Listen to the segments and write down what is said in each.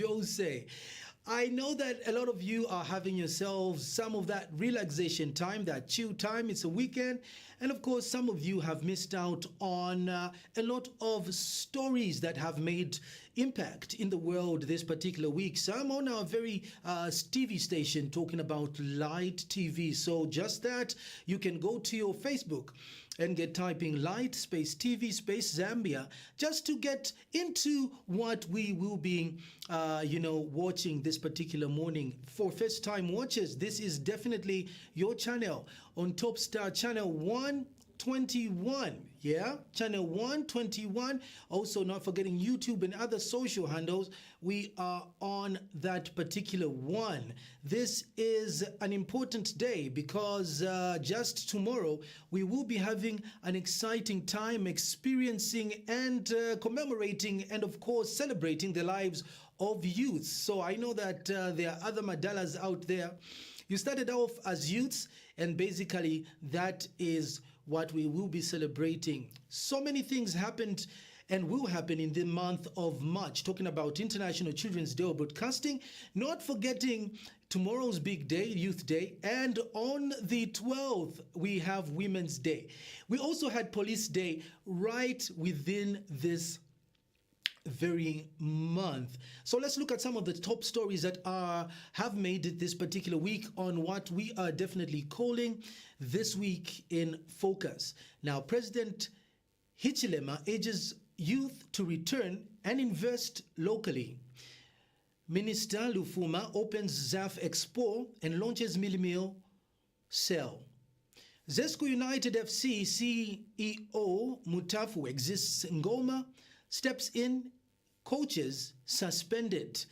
Jose. I know that a lot of you are having yourselves some of that relaxation time, that chill time. It's a weekend. And of course, some of you have missed out on a lot of stories that have made impact in the world this particular week. Some on our very TV station talking about Light TV. So just that, you can go to your Facebook and get typing Light Space TV Space Zambia just to get into what we will be watching this particular morning. For first time watchers, this is definitely your channel on Top Star channel 121. Yeah, channel 121. Also, not forgetting YouTube and other social handles. We are on that particular one. This is an important day because just tomorrow we will be having an exciting time experiencing and commemorating and of course celebrating the lives of youth. So I know that there are other madalas out there. You started off as youths, and basically that is what we will be celebrating. So many things happened and will happen in the month of March, talking about International Children's Day of Broadcasting, not forgetting tomorrow's big day, Youth Day, and on the 12th, we have Women's Day. We also had Police Day right within this very month. So let's look at some of the top stories that have made it this particular week on what we are definitely calling This Week in Focus. Now, President Hichilema urges youth to return and invest locally. Minister Lufuma opens ZAF Expo and launches Milimil Cell. Zesco United FC CEO Mutafu exists Ngoma, steps in, coaches suspended.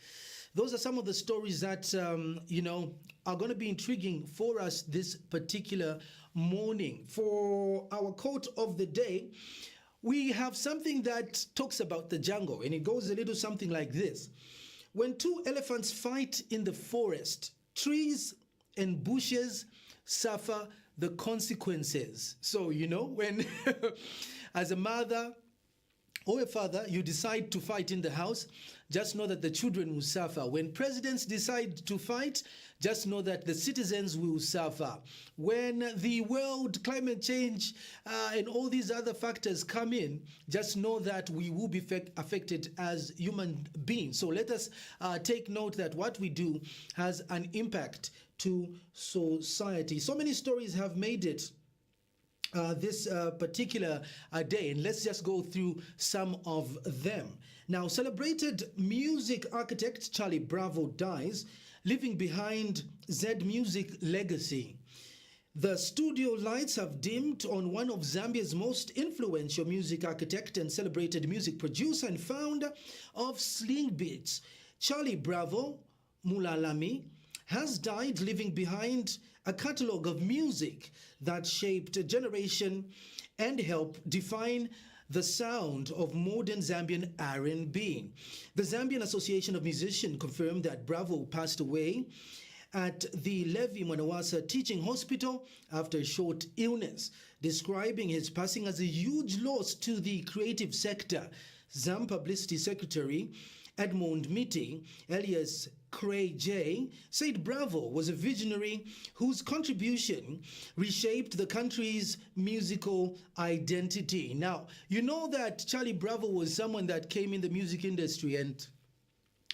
Those are some of the stories that, are going to be intriguing for us this particular morning. For our quote of the day, we have something that talks about the jungle, and it goes a little something like this. When two elephants fight in the forest, trees and bushes suffer the consequences. So, when as a mother or a father, you decide to fight in the house, just know that the children will suffer. When presidents decide to fight, just know that the citizens will suffer. When the world climate change and all these other factors come in, just know that we will be affected as human beings. So let us take note that what we do has an impact to society. So many stories have made it this particular day, and let's just go through some of them. Now, celebrated music architect Charlie Bravo dies, leaving behind Z Music legacy. The studio lights have dimmed on one of Zambia's most influential music architect and celebrated music producer and founder of Sling Beats, Charlie Bravo Mulalami, has died, leaving behind a catalogue of music that shaped a generation and helped define the sound of modern Zambian R&B. The Zambian Association of Musicians confirmed that Bravo passed away at the Levi Mwanawasa Teaching Hospital after a short illness, describing his passing as a huge loss to the creative sector. ZAM Publicity Secretary Edmond Miti, alias Cray J, said Bravo was a visionary whose contribution reshaped the country's musical identity. Now, you know that Charlie Bravo was someone that came in the music industry, and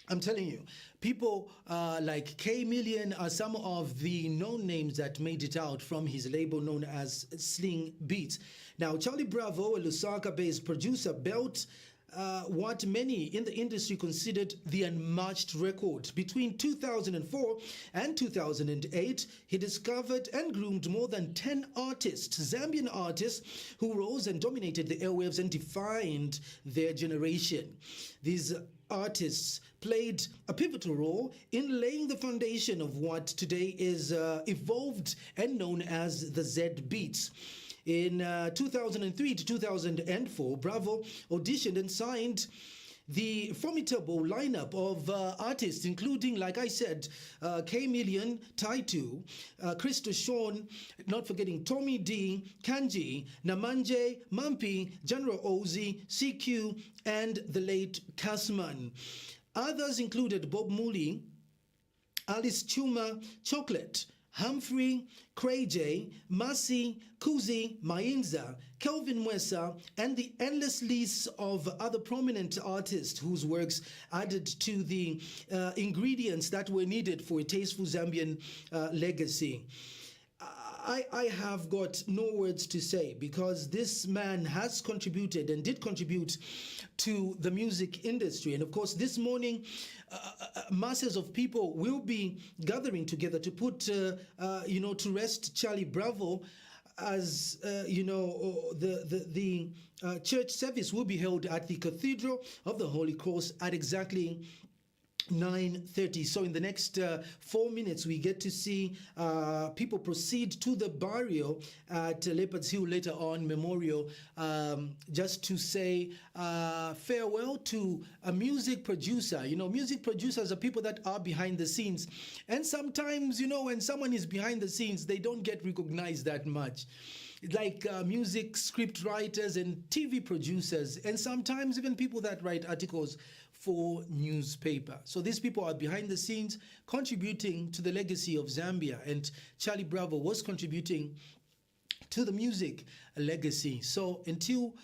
I'm telling you, people like K Million are some of the known names that made it out from his label known as Sling Beats. Now, Charlie Bravo, a Lusaka-based producer, built what many in the industry considered the unmatched record. Between 2004 and 2008, he discovered and groomed more than 10 artists, Zambian artists, who rose and dominated the airwaves and defined their generation. These artists played a pivotal role in laying the foundation of what today is evolved and known as the Z Beats. In 2003 to 2004, Bravo auditioned and signed the formidable lineup of artists, including, like I said, K Million, Taitu, Christo Sean, not forgetting Tommy D, Kanji, Namanje, Mampi, General Ozi, CQ, and the late Kasman. Others included Bob Mooley, Alice Chuma, Chocolate, Humphrey, Cray J, Masi, Kuzi, Mainza, Kelvin Mwesa, and the endless list of other prominent artists whose works added to the ingredients that were needed for a tasteful Zambian legacy. I have got no words to say, because this man has contributed and did contribute to the music industry. And of course, this morning, masses of people will be gathering together to put, to rest Charlie Bravo, as the church service will be held at the Cathedral of the Holy Cross at exactly 9:30. So in the next 4 minutes, we get to see people proceed to the burial at Leopards Hill later on Memorial, just to say farewell to a music producer. Music producers are people that are behind the scenes. And sometimes, when someone is behind the scenes, they don't get recognized that much. Like music script writers and TV producers, and sometimes even people that write articles for newspaper. So these people are behind the scenes contributing to the legacy of Zambia, and Charlie Bravo was contributing to the music legacy. So until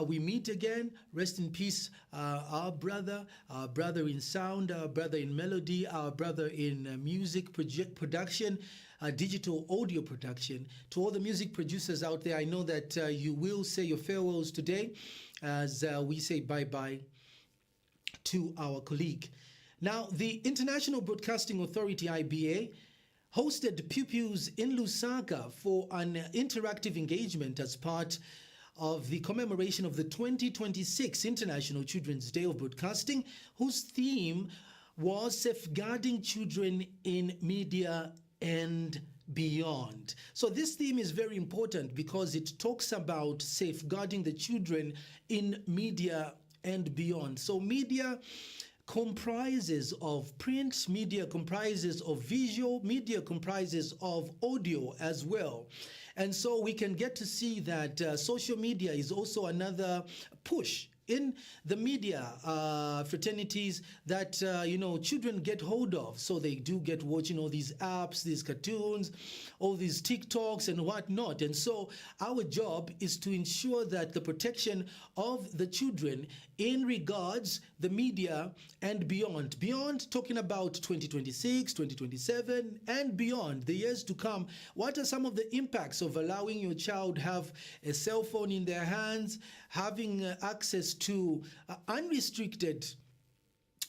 we meet again, rest in peace, our brother in sound, our brother in melody, our brother in music production, digital audio production. To all the music producers out there, I know that you will say your farewells today as we say bye-bye to our colleague. Now, the International Broadcasting Authority, IBA, hosted pupils in Lusaka for an interactive engagement as part of the commemoration of the 2026 International Children's Day of Broadcasting, whose theme was safeguarding children in media and beyond. So this theme is very important because it talks about safeguarding the children in media and beyond. So media comprises of print, media comprises of visual, media comprises of audio as well. And so we can get to see that social media is also another push in the media fraternities that children get hold of. So they do get watching all these apps, these cartoons, all these TikToks and whatnot. And so our job is to ensure that the protection of the children in regards the media and beyond. Beyond, talking about 2026, 2027 and beyond, the years to come. What are some of the impacts of allowing your child have a cell phone in their hands, having access to unrestricted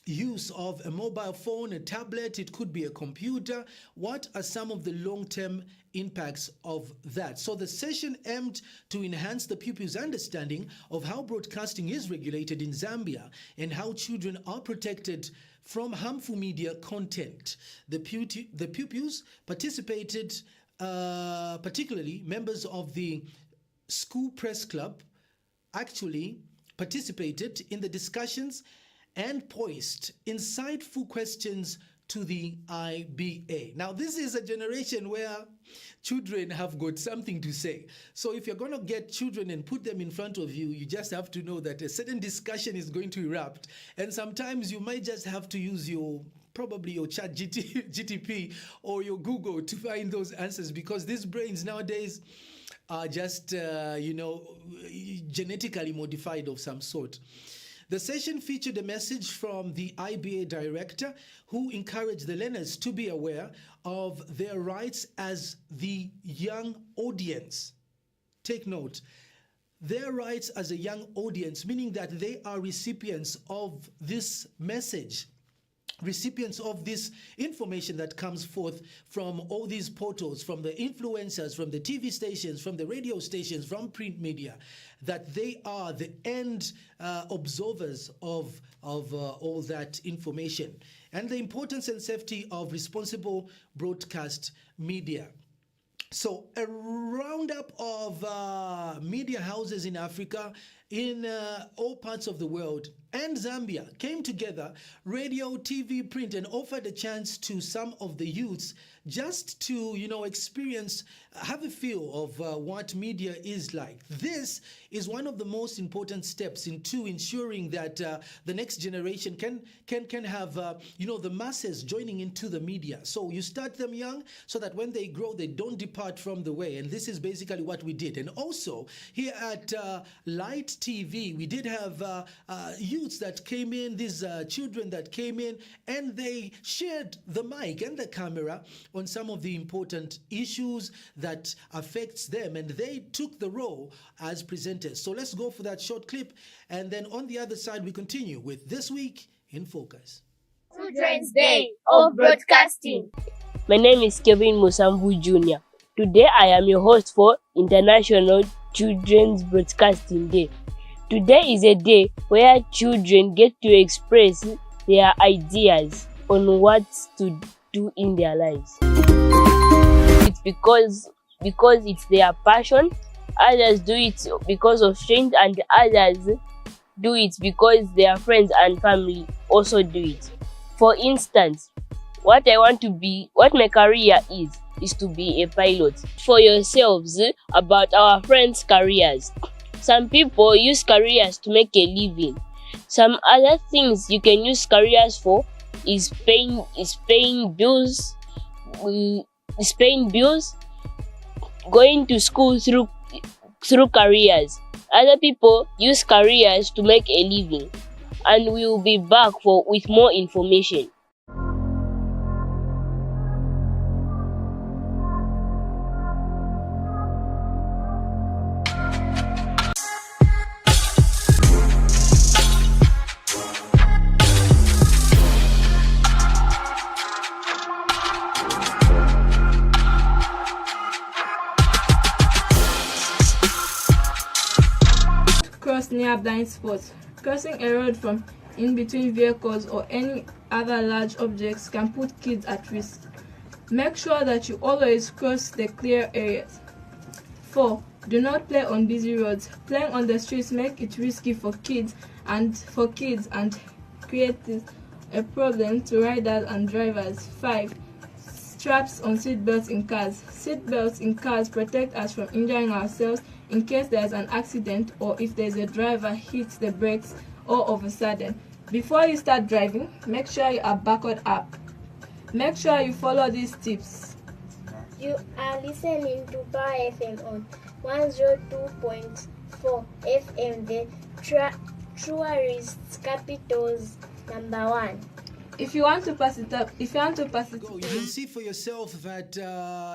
use of a mobile phone, a tablet, it could be a computer? What are some of the long-term impacts of that? So the session aimed to enhance the pupils' understanding of how broadcasting is regulated in Zambia and how children are protected from harmful media content. The pupils participated, particularly members of the school press club, actually participated in the discussions and posed insightful questions to the IBA. Now, this is a generation where children have got something to say. So if you're going to get children and put them in front of you, you just have to know that a certain discussion is going to erupt. And sometimes you might just have to use probably your chat GTP or your Google to find those answers, because these brains nowadays are just, genetically modified of some sort. The session featured a message from the IBA director, who encouraged the learners to be aware of their rights as the young audience. Take note, their rights as a young audience, meaning that they are recipients of this message, recipients of this information that comes forth from all these portals, from the influencers, from the TV stations, from the radio stations, from print media, that they are the end observers of all that information, and the importance and safety of responsible broadcast media. So a roundup of media houses in Africa in all parts of the world and Zambia came together, radio, TV, print, and offered a chance to some of the youths just to, experience, have a feel of what media is like. This is one of the most important steps into ensuring that the next generation can have, the masses joining into the media. So you start them young so that when they grow, they don't depart from the way. And this is basically what we did. And also here at Light TV, we did have youths that came in, these children that came in, and they shared the mic and the camera on some of the important issues that affects them, and they took the role as presenters. So let's go for that short clip, and then on the other side we continue with This Week in Focus. Children's Day of Broadcasting. My name is Kevin Musambu Jr. Today I am your host for International Children's Broadcasting Day. Today is a day where children get to express their ideas on what to do in their lives. It's because it's their passion. Others do it because of strength, and others do it because their friends and family also do it. For instance, what my career is to be a pilot. For yourselves about our friends' careers. Some people use careers to make a living. Some other things you can use careers for is paying bills, going to school through careers. Other people use careers to make a living, and we will be back with more information. Cross near blind spots. Crossing a road from in between vehicles or any other large objects can put kids at risk. Make sure that you always cross the clear areas. 4. Do not play on busy roads. Playing on the streets makes it risky for kids and creates a problem to riders and drivers. 5. Straps on seatbelts in cars. Seatbelts in cars protect us from injuring ourselves in case there is an accident or if there is a driver hits the brakes all of a sudden. Before you start driving, make sure you are backward up. Make sure you follow these tips. You are listening to Bar FM on 102.4 FM, the Diaries capital's number 1. If you want to pass it up, You can see for yourself that,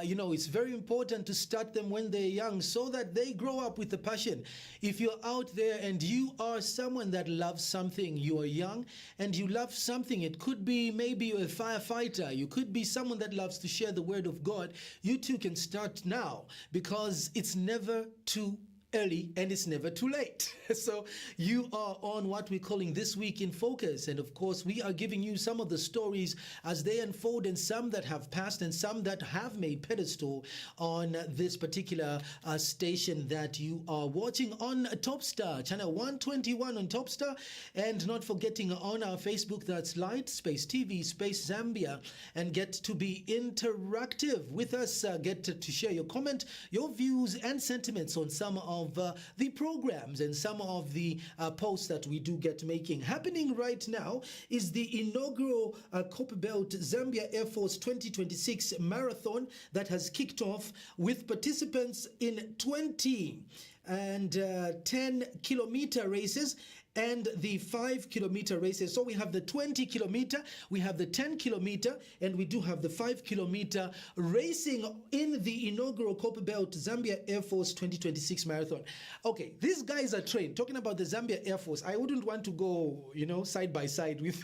it's very important to start them when they're young so that they grow up with the passion. If you're out there and you are someone that loves something, you are young and you love something, it could be maybe you're a firefighter, you could be someone that loves to share the word of God, you too can start now because it's never too early and it's never too late. So you are on what we're calling This Week in Focus, and of course we are giving you some of the stories as they unfold, and some that have passed and some that have made pedestal on this particular station that you are watching on Topstar, channel 121 on Topstar, and not forgetting on our Facebook, that's Light Space TV Space Zambia, and get to be interactive with us, get to share your comment, your views and sentiments on some of the programs and some of the posts that we do get making. Happening right now is the inaugural Copperbelt Zambia Air Force 2026 marathon that has kicked off with participants in 20 and 10-kilometer races and the 5-kilometer races. So we have the 20-kilometer, we have the 10-kilometer, and we do have the 5-kilometer racing in the inaugural Copperbelt Zambia Air Force 2026 marathon. Okay, these guys are trained. Talking about the Zambia Air Force, I wouldn't want to go, side by side with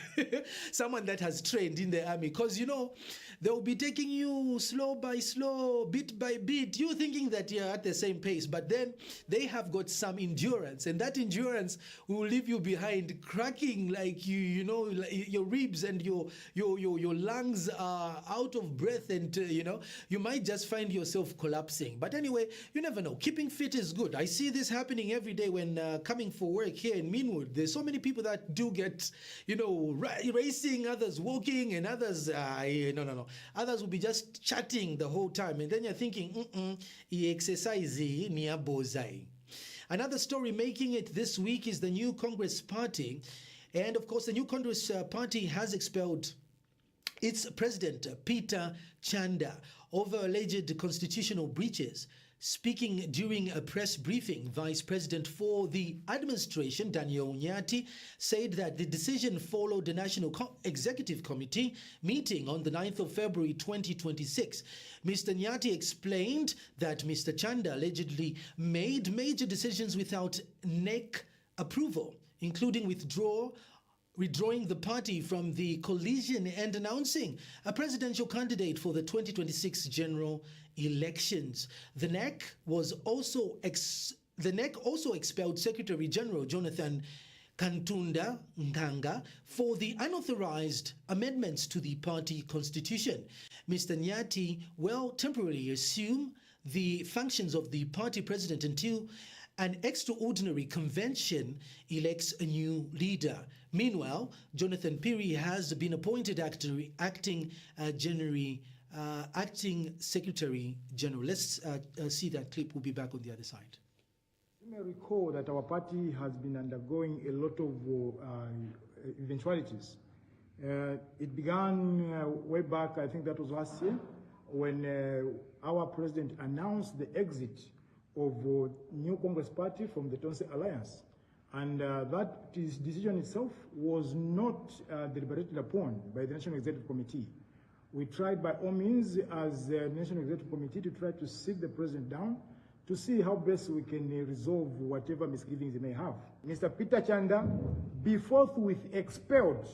someone that has trained in the army, because, they'll be taking you slow by slow, bit by bit. You're thinking that you're at the same pace, but then they have got some endurance, and that endurance will leave you behind cracking like you know, like your ribs and your lungs are out of breath, and you know, you might just find yourself collapsing. But anyway, you never know. Keeping fit is good. I see this happening every day when coming for work here in Meanwood. There's so many people that do get, you know, racing, others walking, and others no. Others will be just chatting the whole time, and then you're thinking, exercise ni abozai. Another story making it this week is the new Congress Party. And of course, the new Congress Party has expelled its president, Peter Chanda, over alleged constitutional breaches. Speaking during a press briefing, Vice President for the administration, Daniel Nyati, said that the decision followed the National Executive Committee meeting on the 9th of February 2026. Mr. Nyati explained that Mr. Chanda allegedly made major decisions without NEC approval, including withdrawing the party from the coalition and announcing a presidential candidate for the 2026 general elections. The NEC also expelled Secretary General Jonathan Kantunda Nganga for the unauthorized amendments to the party constitution. Mr. Nyati will temporarily assume the functions of the party president until an extraordinary convention elects a new leader. Meanwhile, Jonathan Piri has been appointed acting Secretary General. Let's see that clip. We'll be back on the other side. You may recall that our party has been undergoing a lot of eventualities. It began way back, I think that was last year, when our president announced the exit of new Congress Party from the Tonse Alliance. And that decision itself was not deliberated upon by the National Executive Committee. We tried by all means as the National Executive Committee to try to sit the president down to see how best we can resolve whatever misgivings he may have. Mr. Peter Chanda be forthwith expelled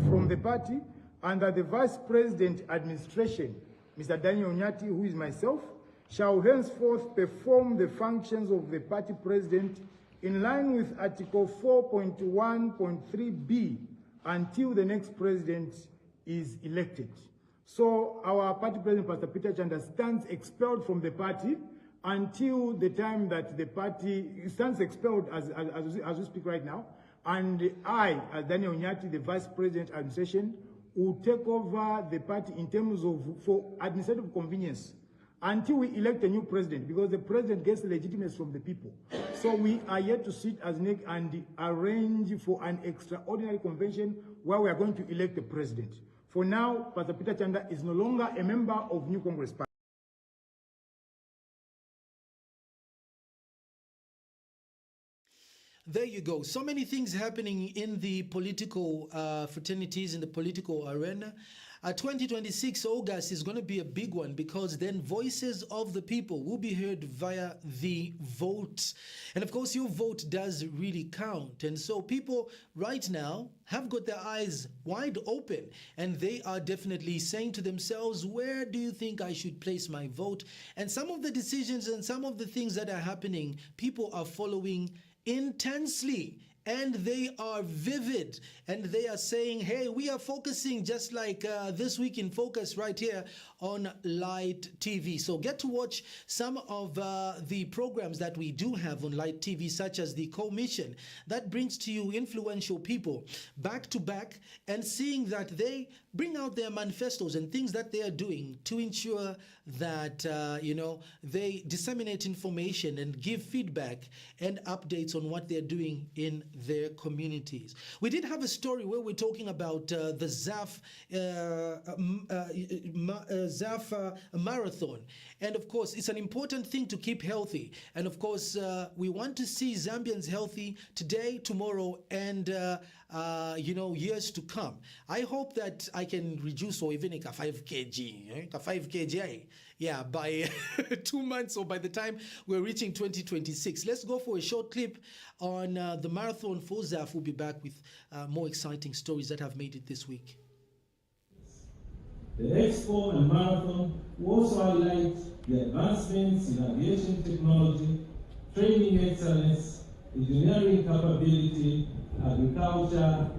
from the party under the Vice President administration, Mr. Daniel Nyati, who is myself, shall henceforth perform the functions of the party president in line with Article 4.1.3b until the next president is elected. So our party president, Pastor Peter Chanda, stands expelled from the party until the time that the party stands expelled as we speak right now. And I, as Daniel Nyati, the Vice President administration, will take over the party in terms of for administrative convenience until we elect a new president, because the president gets legitimacy from the people. So we are yet to sit as NEC and arrange for an extraordinary convention where we are going to elect a president. For now, Pastor Peter Chanda is no longer a member of New Congress Party. There you go. So many things happening in the political fraternities, in the political arena. 2026 August is going to be a big one, because then voices of the people will be heard via the vote. And of course, your vote does really count. And so people right now have got their eyes wide open, and they are definitely saying to themselves, where do you think I should place my vote? And some of the decisions and some of the things that are happening, people are following intensely, and they are vivid, and they are saying, hey, we are focusing just like This Week in Focus right here on Light TV. So get to watch some of the programs that we do have on Light TV, such as the Commission, that brings to you influential people back to back, and seeing that they bring out their manifestos and things that they are doing to ensure that, they disseminate information and give feedback and updates on what they're doing in their communities. We did have a story where we're talking about the ZAF marathon. And of course, it's an important thing to keep healthy. And of course, we want to see Zambians healthy today, tomorrow, and years to come. I hope that I can reduce or even a 5 kg, by 2 months, or by the time we're reaching 2026. Let's go for a short clip on the marathon for ZAF. We'll be back with more exciting stories that have made it this week. The Expo and Marathon will also highlight the advancements in aviation technology, training excellence, engineering capability, agriculture,